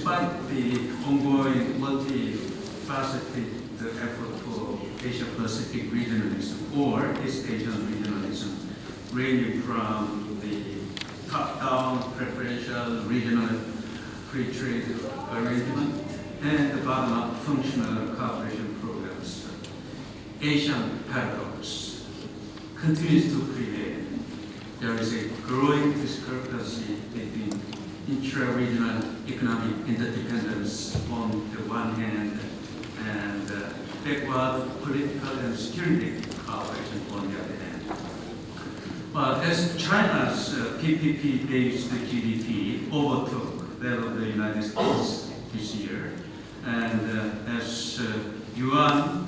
despite the ongoing multifaceted effort for Asia-Pacific regionalism or East Asian regionalism, ranging from the top-down preferential regional free trade arrangement and the bottom-up functional cooperation programs, Asian paradox continues to prevail. There is a growing discrepancy between intra-regional economic interdependence on the one hand and backward political and security cooperation on the other hand. But as China's PPP-based GDP overtook that of the United States this year, and as yuan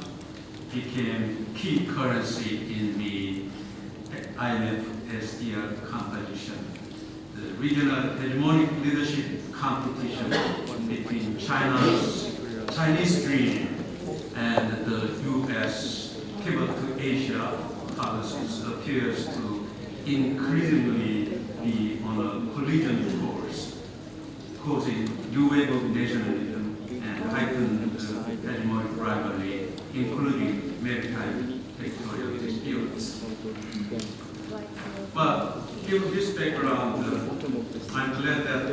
became key currency in the IMF SDR composition, the regional hegemonic leadership competition between Chinese dream and the U.S. pivot to Asia policies appears to increasingly be on a collision course, causing new wave of nationalism and heightened hegemonic rivalry, including maritime territorial disputes. But given this background, I'm glad that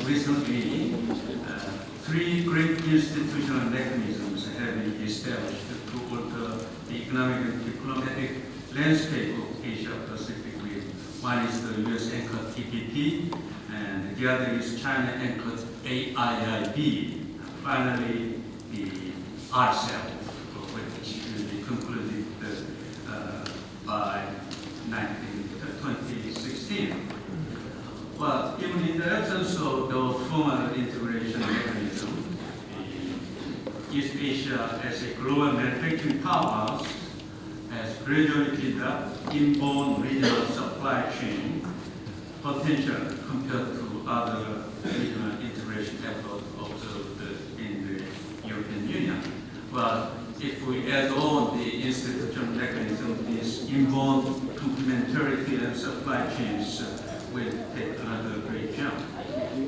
recently three great institutional mechanisms have been established to alter the economic and diplomatic landscape of Asia-Pacific region. One is the US-anchored TPP, and the other is China-anchored AIIB. Finally, the RCEP, which will be concluded by 2016. But even in the absence of the formal integration mechanism, East Asia as a global manufacturing powerhouse has gradually built up inborn regional supply chain potential compared to other regional integration efforts observed in the European Union. But if we add on the institutional mechanism, these inborn complementarity and supply chains will take another great jump.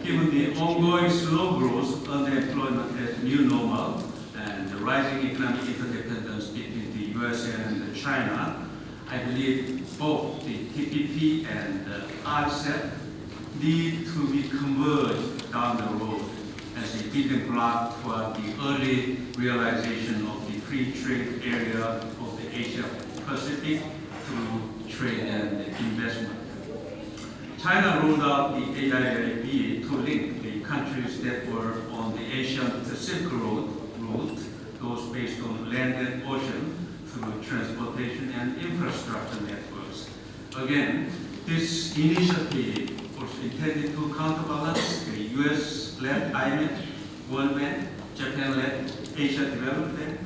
Given the ongoing slow growth, unemployment as new normal, and the rising economic interdependence between the US and China, I believe both the TPP and the RCEP need to be converged down the road as a building block toward the early realization of the free trade area of the Asia-Pacific through trade and investment. China rolled out the AIIB to link the countries that were on the Asian Silk Road route, those based on land and ocean, through transportation and infrastructure networks. Again, this initiative was intended to counterbalance the US-led IMF, World Bank, Japan-led Asia Development Bank.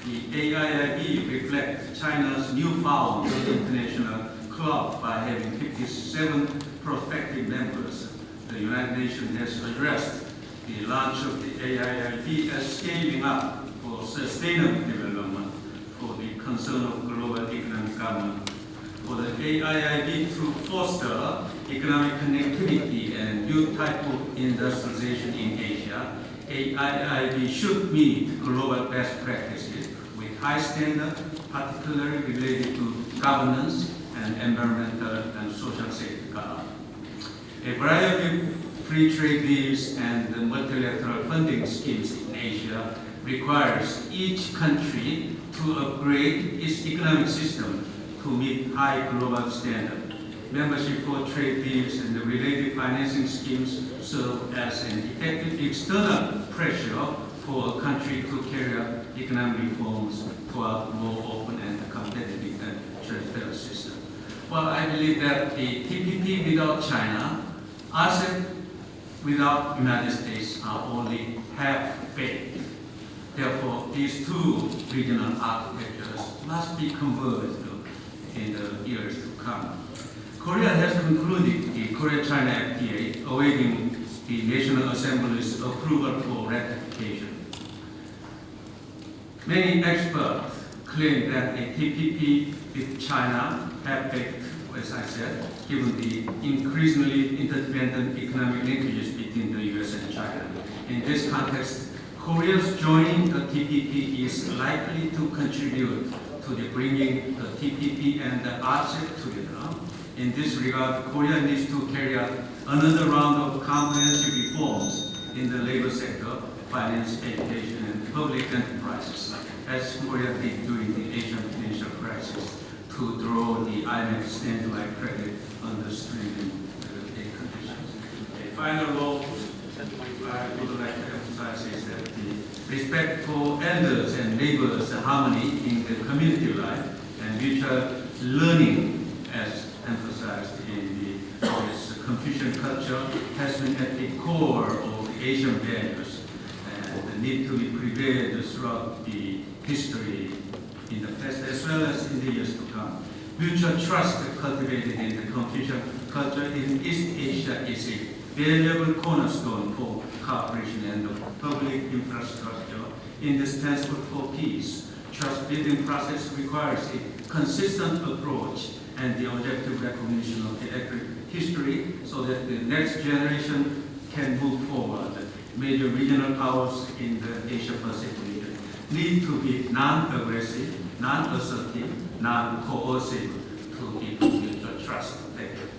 The AIIB reflects China's newfound international club by having 57 prospective members. The United Nations has addressed the launch of the AIIB as scaling up for sustainable development for the concern of global economic government. For the AIIB to foster economic connectivity and new type of industrialization in Asia, AIIB should meet global best practices with high standards, particularly related to governance and environmental and social safeguard. A variety of free trade deals and multilateral funding schemes in Asia requires each country to upgrade its economic system to meet high global standards. Membership for trade deals and the related financing schemes serve as an effective external pressure for a country to carry out economic reforms toward more open and competitive and transparent system. Well, I believe that the TPP without China, ASEAN without United States are only half-baked. Therefore, these two regional architectures must be converged in the years to come. Korea has concluded the Korea-China FTA, awaiting the National Assembly's approval for ratification. Many experts claim that a TPP with China, half-baked as I said, given the increasingly interdependent economic linkages between the US and China. In this context, Korea's joining the TPP is likely to contribute to the bringing the TPP and the RCEP together. In this regard, Korea needs to carry out another round of comprehensive reforms in the labor sector, finance, education, and public enterprises, as Korea did during the Asian financial crisis, to draw the IMF standby credit under stringent conditions. A final note I would like to emphasize is that the respect for elders and neighbors, harmony in the community life, and mutual learning, as emphasized in this Confucian culture, has been at the core of the Asian values and need to be preserved throughout the history in the past as well as in the years to come. Mutual trust cultivated in the Confucian culture in East Asia is a valuable cornerstone for cooperation and the public infrastructure indispensable for peace. Trust building process requires a consistent approach and the objective recognition of the accurate history so that the next generation can move forward. Major regional powers in the Asia-Pacific region need to be non-aggressive, non-assertive, non-coercive to give mutual trust. Thank you.